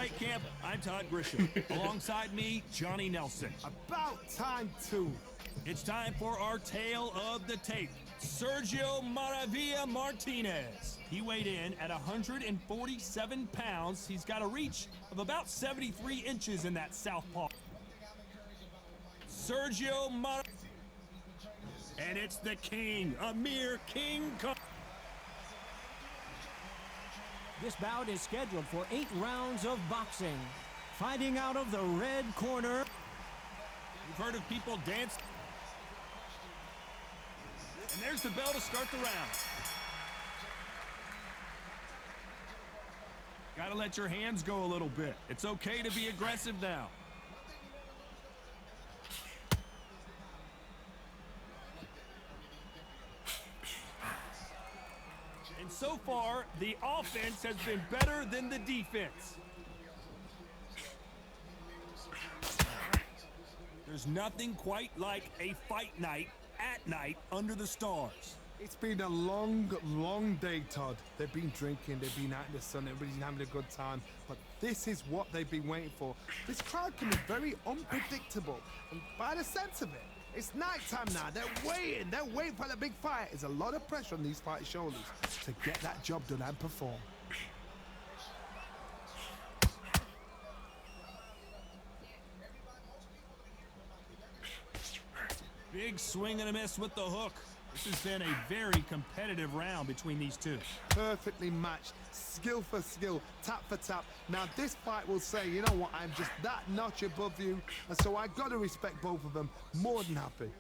right, Camp. I'm Todd Grisham. Alongside me, Johnny Nelson. About time, too. It's time for our tale of the tape. Sergio Maravilla Martinez. He weighed in at 147 pounds. He's got a reach of about 73 inches in that southpaw. Sergio Maravilla. And it's the king, Amir King Khan. This bout is scheduled for 8 rounds of boxing. Fighting out of the red corner. You've heard of people dance. And there's the bell to start the round. Gotta let your hands go a little bit. It's okay to be aggressive now. And so far, the offense has been better than the defense. There's nothing quite like a fight night at night under the stars. It's been a long, long day, Todd. They've been drinking, they've been out in the sun, everybody's having a good time. But this is what they've been waiting for. This crowd can be very unpredictable. And by the sense of it, it's nighttime now. They're waiting for the big fight. There's a lot of pressure on these fighters' shoulders to get that job done and perform. Big swing and a miss with the hook. This has been a very competitive round between these two. Perfectly matched, skill for skill, tap for tap. Now this fight will say, you know what, I'm just that notch above you, and so I gotta respect both of them. More than happy.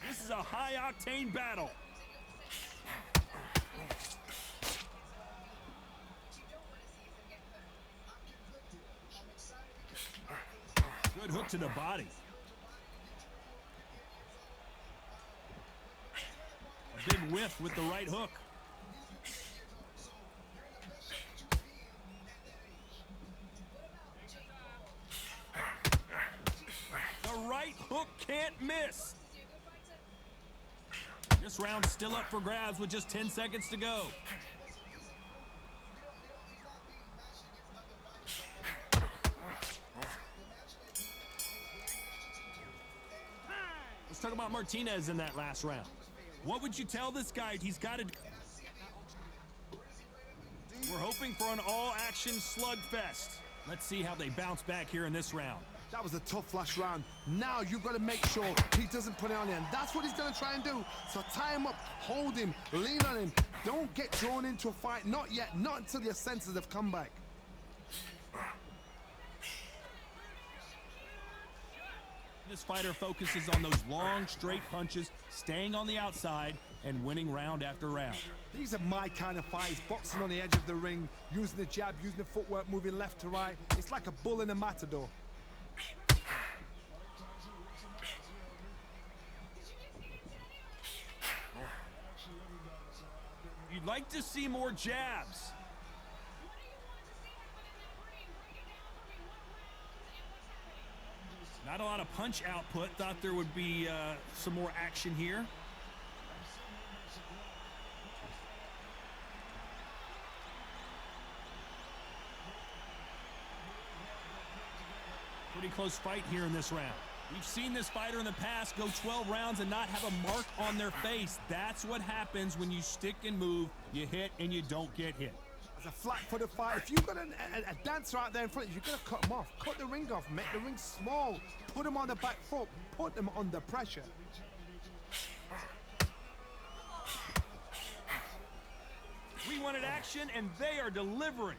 This is a high-octane battle. Good hook to the body. A big whiff with the right hook. The right hook can't miss. This round's still up for grabs with just 10 seconds to go. Let's talk about Martinez in that last round. What would you tell this guy he's got to do? We're hoping for an all-action slugfest. Let's see how they bounce back here in this round. That was a tough last round. Now you've got to make sure he doesn't put it on you, and that's what he's going to try and do. So tie him up, hold him, lean on him. Don't get drawn into a fight. Not yet. Not until your senses have come back. This fighter focuses on those long, straight punches, staying on the outside, and winning round after round. These are my kind of fights, boxing on the edge of the ring, using the jab, using the footwork, moving left to right. It's like a bull in a matador. You'd like to see more jabs. Not a lot of punch output. Thought there would be some more action here. Pretty close fight here in this round. We've seen this fighter in the past go 12 rounds and not have a mark on their face. That's what happens when you stick and move. You hit and you don't get hit. As a flat-footed fight, if you've got a dancer out there in front of you, you've got to cut him off. Cut the ring off, make the ring small. Put him on the back foot, put him under pressure. We wanted action, and they are delivering.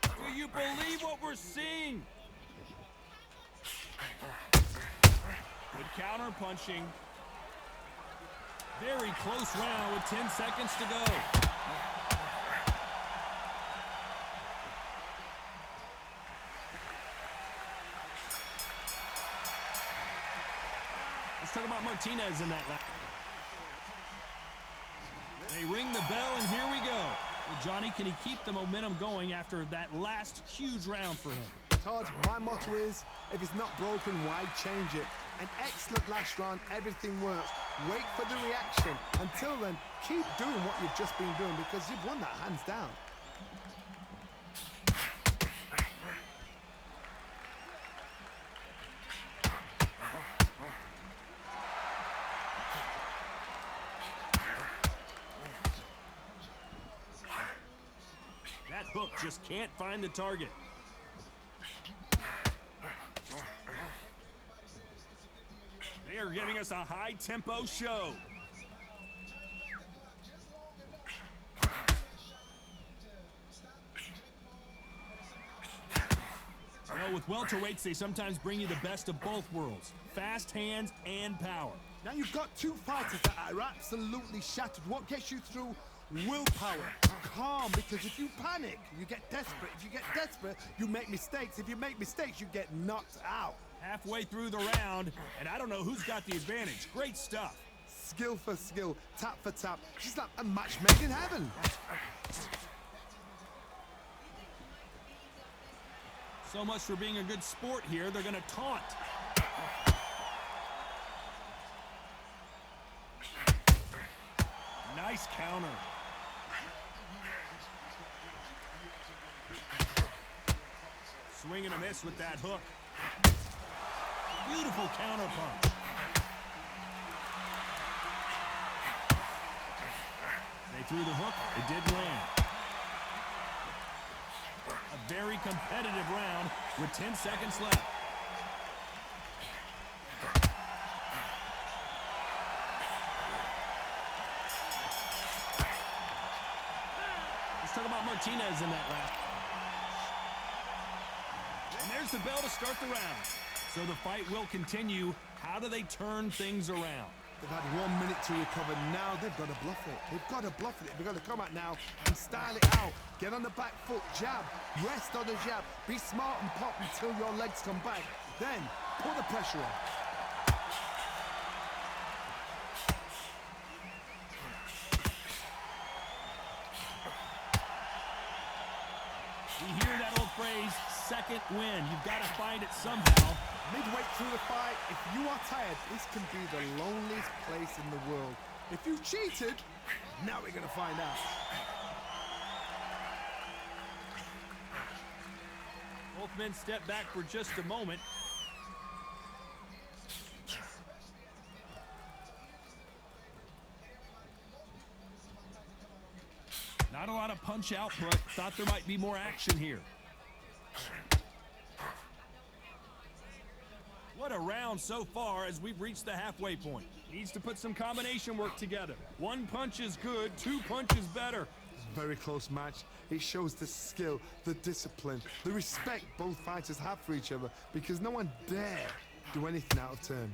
Do you believe what we're seeing? Good counter punching. Very close round with 10 seconds to go. Let's talk about Martinez in that lap. They ring the bell, and here we go. Well, Johnny, can he keep the momentum going after that last huge round for him? Todd, my motto is, if it's not broken, why change it? An excellent last round, everything works. Wait for the reaction. Until then, keep doing what you've just been doing because you've won that hands down. That hook just can't find the target. They are giving us a high-tempo show. Well, with welterweights, they sometimes bring you the best of both worlds. Fast hands and power. Now you've got two fighters that are absolutely shattered. What gets you through? Willpower. Calm, because if you panic, you get desperate. If you get desperate, you make mistakes. If you make mistakes, you get knocked out. Halfway through the round, and I don't know who's got the advantage. Great stuff. Skill for skill, tap for tap. She's like a match made in heaven. So much for being a good sport here. They're going to taunt. Nice counter. Swing and a miss with that hook. Beautiful counter punch. They threw the hook. It did land. A very competitive round with 10 seconds left. Let's talk about Martinez in that round. And there's the bell to start the round. So the fight will continue. How do they turn things around? They've had 1 minute to recover. Now they've got to bluff it. They've got to bluff it. They've got to come out now and style it out. Get on the back foot, jab, rest on the jab. Be smart and pop until your legs come back. Then put the pressure on. We hear that old phrase, second win. You've got to find it somehow. Midway through the fight, if you are tired, this can be the loneliest place in the world. If you cheated, now we're going to find out. Both men step back for just a moment. Not a lot of punch output. Thought there might be more action here. What a round so far as we've reached the halfway point. Needs to put some combination work together. One punch is good, two punches better. Very close match. It shows the skill, the discipline, the respect both fighters have for each other because no one dare do anything out of turn.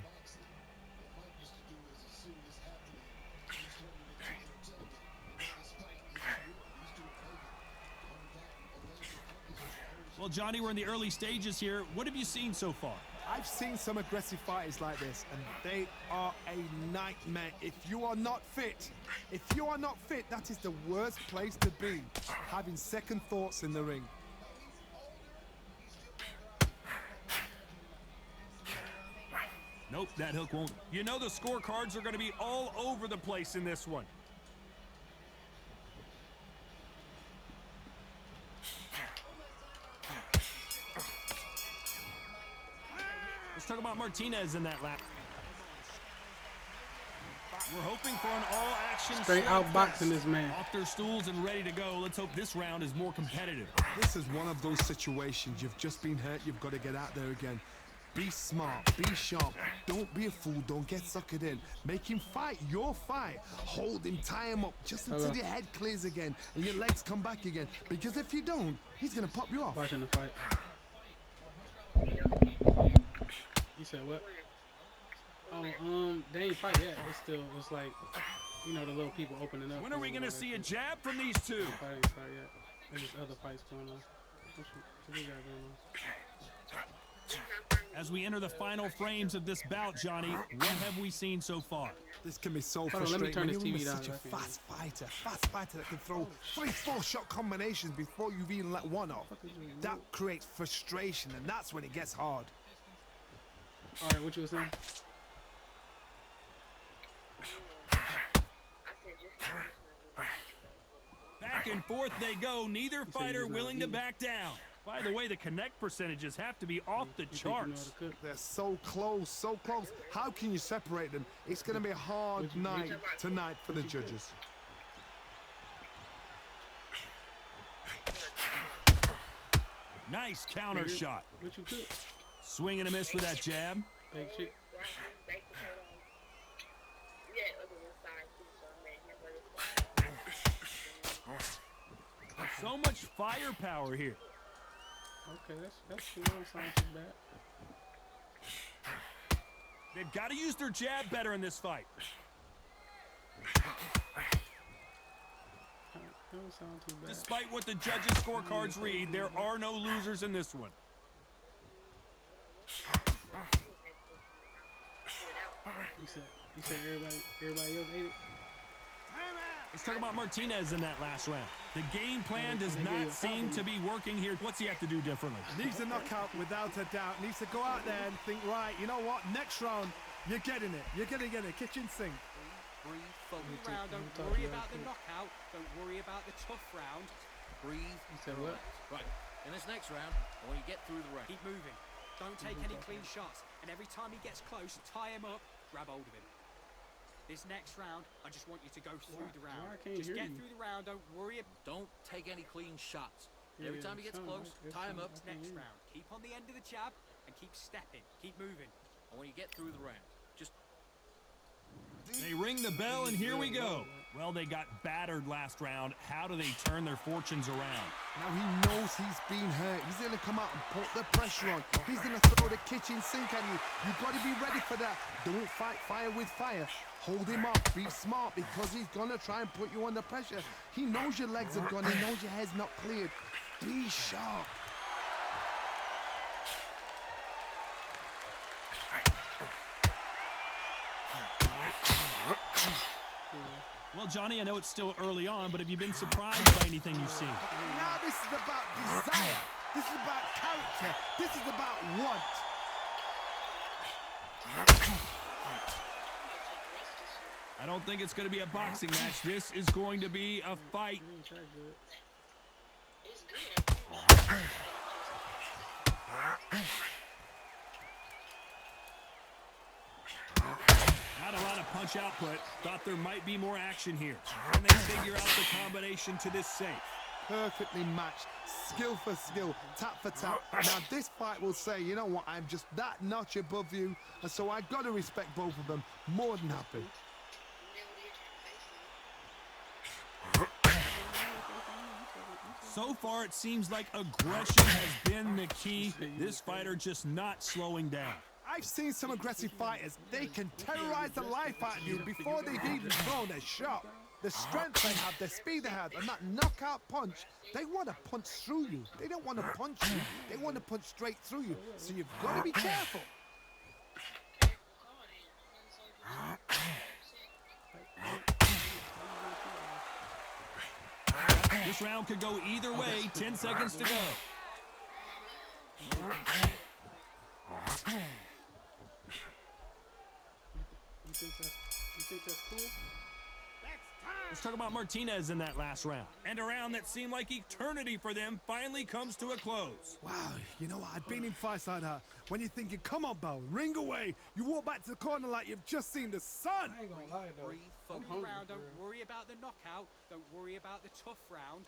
Well, Johnny, we're in the early stages here. What have you seen so far? I've seen some aggressive fighters like this, and they are a nightmare. If you are not fit, that is the worst place to be, having second thoughts in the ring. Nope, that hook won't. You know the scorecards are going to be all over the place in this one. Let's talk about Martinez in that lap. We're hoping for an all-action straight outboxing this man. Off their stools and ready to go. Let's hope this round is more competitive. This is one of those situations. You've just been hurt. You've got to get out there again. Be smart. Be sharp. Don't be a fool. Don't get suckered in. Make him fight your fight. Hold him. Tie him up just until your head clears again and your legs come back again. Because if you don't, he's going to pop you off. Watching the fight. You said what? Oh, they ain't fight yet. It's like, you know, the little people opening up. When are we going to see a jab from these two? Fight ain't fight yet. There's just other fights going on. What we got going on? As we enter the final frames of this bout, Johnny, what have we seen so far? This can be so Hold on, let me frustrating turn when this you're TV down. such a I can't fast fighter that can throw 3-4 shot combinations before you've even let one off. That creates frustration, and that's when it gets hard. All right, what you were saying? Back and forth they go, neither fighter willing to back down. By the way, the connect percentages have to be off the charts. They're so close, so close. How can you separate them? It's going to be a hard night tonight for the judges. Nice counter shot. What you cook? Swing and a miss with that jab. Big shit. So much firepower here. Okay, that's cool. Don't sound too bad. They've got to use their jab better in this fight. Don't sound too bad. Despite what the judges' scorecards read, there are no losers in this one. You said everybody else ate it? Let's talk about Martinez in that last round. The game plan does not seem to be working here. What's he have to do differently? Needs a knockout without a doubt. Needs to go out there and think, right, you know what? Next round, you're getting it. You're going to get a kitchen sink. Breathe, focus. Round, don't worry about the knockout. Don't worry about the tough round. Breathe. You said what? Right. In this next round, I want you to get through the round. Keep moving. Don't take any clean shots. And every time he gets close, tie him up, grab hold of him. This next round, I just want you to go through the round. Just get through the round. Don't worry. Don't take any clean shots. Every time he gets close, tie him up. Next round, keep on the end of the jab and keep stepping. Keep moving. I want you to get through the round. Just They ring the bell, and here we go. Well, they got battered last round. How do they turn their fortunes around? Now he knows he's been hurt. He's going to come out and put the pressure on. He's going to throw the kitchen sink at you. You've got to be ready for that. Don't fight fire with fire. Hold him off. Be smart because he's going to try and put you under pressure. He knows your legs are gone. He knows your head's not cleared. Be sharp. Well, Johnny, I know it's still early on, but have you been surprised by anything you've seen? Now this is about desire. This is about character. This is about want. I don't think it's going to be a boxing match. This is going to be a fight. Not a lot of punch output. Thought there might be more action here. Can they figure out the combination to this safe? Perfectly matched, skill for skill, tap for tap. Now this fight will say, you know what, I'm just that notch above you, and so I got to respect both of them. More than happy. So far, it seems like aggression has been the key. This fighter just not slowing down. I've seen some aggressive fighters. They can terrorize the life out of you before they've even thrown a shot. The strength they have, the speed they have, and that knockout punch, they want to punch through you. They don't want to punch you. They want to punch straight through you. So you've got to be careful. This round could go either way. 10 seconds to go. You think that's cool? Let's talk about Martinez in that last round. And a round that seemed like eternity for them finally comes to a close. Wow, you know what? I've been in fights like that. When you're thinking, come on, Bell, ring away. You walk back to the corner like you've just seen the sun. I ain't gonna lie though. breathe, focus. Round, don't worry about the knockout. Don't worry about the tough round.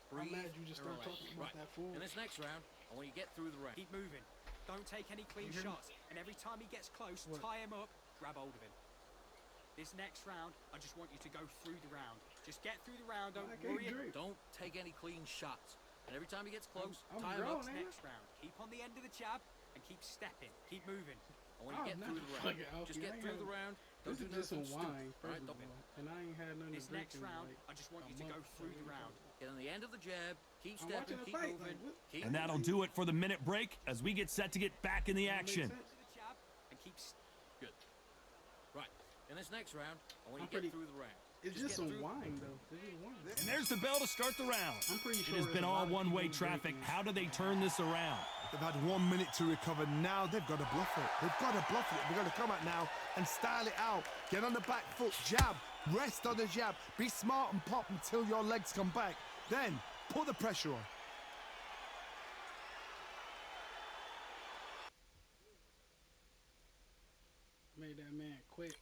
I'm Breathe. mad you just start Relax. talking about Right. that food. In this next round, I want you to get through the round. Keep moving. Don't take any clean shots. And every time he gets close, tie him up, grab hold of him. This next round, I just want you to go through the round. Just get through the round. Don't worry. Don't take any clean shots. And every time he gets close, I'm tie him grown, up. ain't Next round, keep on the end of the jab and keep stepping. Keep moving. I want you to get through the round. Just get through the round. Don't do This is nothing just some wine, stupid. first Right? of Don't all. And I ain't had nothing This to drink next in, round, like, I just want a you to go month, through the so- round. get on the end of the jab. Keep I'm stepping. watching the Keep fight, moving. like, what? Keep And that'll do it for the minute break as we get set to get back in the action. To the jab and keep. Good. Right. In In this next round, I want you I'm to get pretty- through the round. It's just some get through- wine, though. It's just wine. And there's the bell to start the round. I'm pretty sure It has there's been a lot all of one-way people traffic. drinking. How do they turn this around? They've had 1 minute to recover. Now they've got to bluff it. They've got to bluff it. They've got to come out now and style it out. Get on the back foot, jab, rest on the jab. Be smart and pop until your legs come back. Then put the pressure on. Made that man quit.